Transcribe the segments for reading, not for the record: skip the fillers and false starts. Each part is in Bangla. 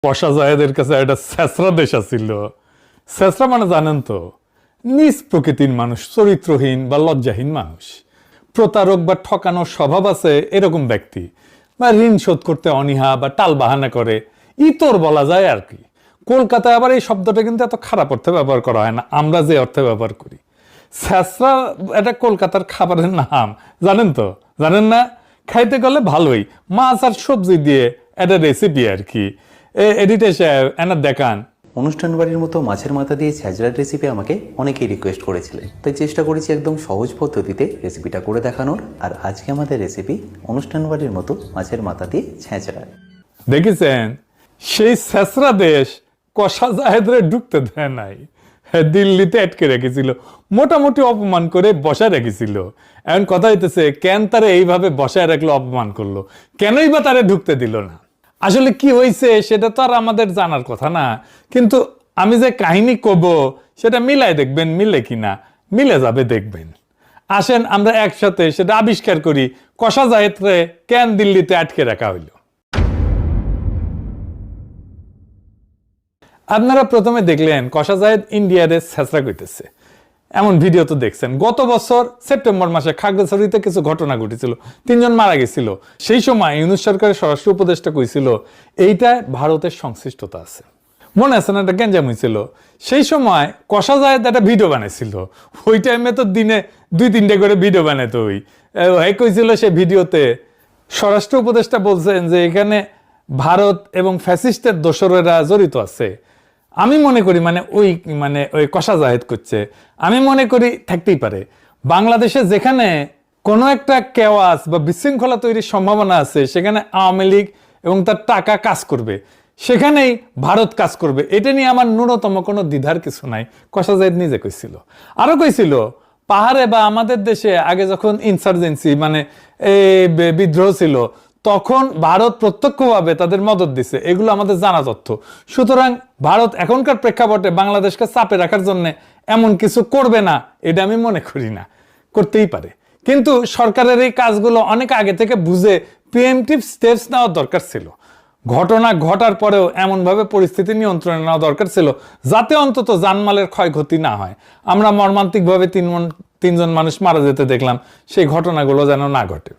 কষা জায়েদের কাছে একটা ছেঁচড়া দেশ ছিল। ছেঁচড়া মানে জানেন তো, নিজ প্রকৃতির মানুষ, চরিত্রহীন বা লজ্জাহীন মানুষ, প্রতারক বা ঠকানোর স্বভাব আছে এরকম ব্যক্তি, বা ঋণ শোধ করতে অনীহা বা টাল বাহানা করে, ইতর বলা যায় আর কি। কলকাতায় আবার এই শব্দটা কিন্তু এত খারাপ অর্থে ব্যবহার করা হয় না, আমরা যে অর্থে ব্যবহার করি। ছেঁচড়া এটা কলকাতার খাবারের নাম, জানেন তো? জানেন না? খাইতে গেলে ভালোই, মাছ আর সবজি দিয়ে একটা রেসিপি আর কি। এডিটে সাহেব এনা দেখান। অনুষ্ঠান বাড়ির মতো মাছের মাথা দিয়ে ছ্যাঁচড়ার রেসিপি আমাকে অনেকেই রিকোয়েস্ট করেছিলেন, তাই চেষ্টা করেছি একদম সহজ পদ্ধতিতে রেসিপিটা করে দেখানোর। আর আজকে আমাদের রেসিপি অনুষ্ঠান বাড়ির মতো মাছের মাথা দিয়ে ছ্যাঁচড়া। দেখেছেন, সেই ছেঁচড়া দেশ কষা জাহেদরে ঢুকতে দেয় নাই, দিল্লিতে আটকে রেখেছিল, মোটামুটি অপমান করে বসায় রেখেছিল। এখন কথা হইতেছে, কেন তারে এইভাবে বসায় রাখলো, অপমান করলো, কেনই বা তারে ঢুকতে দিল না? আসলে কি হয়েছে সেটা তো আর আমাদের জানার কথা না, কিন্তু আমি যে কাহিনী কব সেটা মিলাই দেখবেন, মিলে কিনা। মিলে যাবে দেখবেন। আসেন আমরা একসাথে সেটা আবিষ্কার করি, কষা জাহেদরে কেন দিল্লিতে আটকে রাখা হইল। আপনারা প্রথমে দেখলেন কষা জাহেদ ইন্ডিয়ারে ছেঁচড়া করতেছে, এমন ভিডিও তো দেখছেন। গত বছর সেপ্টেম্বর মাসে খাগড়াছড়িতে কিছু ঘটনা ঘটেছিল, 3 জন মারা গেছিল। সেই সময় ইউনূস সরকারের স্বরাষ্ট্র উপদেষ্টা কইছিল এইটায় ভারতের সংশ্লিষ্টতা আছে, মনে আছে না? একটা গ্যাঞ্জাম হয়েছিল। সেই সময় কষা জাহেদ একটা ভিডিও বানাইছিল। ওই টাইমে তো দিনে 2-3টে করে ভিডিও বানাইতো। ওই কইছিল সে ভিডিওতে, স্বরাষ্ট্র উপদেষ্টা বলছেন যে এখানে ভারত এবং ফ্যাসিস্টের দোসরেরা জড়িত আছে। আমি মনে করি ওই কষা জাহেদ করছে, আমি মনে করি থাকতেই পারে। বাংলাদেশে যেখানে কোনো একটা কেওয়াস বা বিশৃঙ্খলা তৈরির সম্ভাবনা আছে, সেখানে আওয়ামী লীগ এবং তার টাকা কাজ করবে, সেখানেই ভারত কাজ করবে। এটা নিয়ে আমার ন্যূনতম কোনো দ্বিধার কিছু নাই। কষা জাহেদ নিজে কইছিল। আরো কইছিল, পাহাড়ে বা আমাদের দেশে আগে যখন ইনসার্জেন্সি বিদ্রোহ ছিল, তখন ভারত প্রত্যক্ষভাবে তাদের মদত দিছে, এগুলো আমাদের জানা তথ্য। সুতরাং ভারত এখনকার প্রেক্ষাপটে বাংলাদেশকে চাপে রাখার জন্য এমন কিছু করবে না, এটা আমি মনে করি না। করতেই পারে, কিন্তু সরকারের এই কাজগুলো অনেক আগে থেকে বুঝে প্রিএমটিভ স্টেপস নেওয়ার দরকার ছিল। ঘটনা ঘটার পরেও এমনভাবে পরিস্থিতি নিয়ন্ত্রণে নেওয়া দরকার ছিল যাতে অন্তত জানমালের ক্ষয়ক্ষতি না হয়। আমরা মর্মান্তিকভাবে 3 জন মানুষ মারা যেতে দেখলাম, সেই ঘটনাগুলো যেন না ঘটে।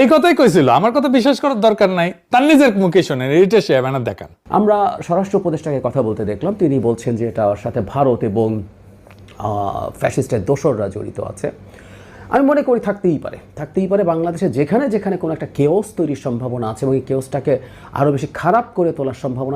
এই কথাই কইছিল, আমার কথা বিশ্বাস করার দরকার নাই, তার নিজের মুখে শোনেন। এইটা সে মানে দেখান। আমরা স্বরাষ্ট্র উপদেষ্টাকে কথা বলতে দেখলাম, তিনি বলছেন যে এটার সাথে ভারত এবং ফ্যাসিস্টের দোসররা জড়িত আছে। আমি মনে করি থাকতেই পারে বাংলাদেশে যেখানে যেখানে কোনো একটা কেওস তৈরির সম্ভাবনা আছে এবং এই কেওসটাকে আরও বেশি খারাপ করে তোলার সম্ভাবনা আছে,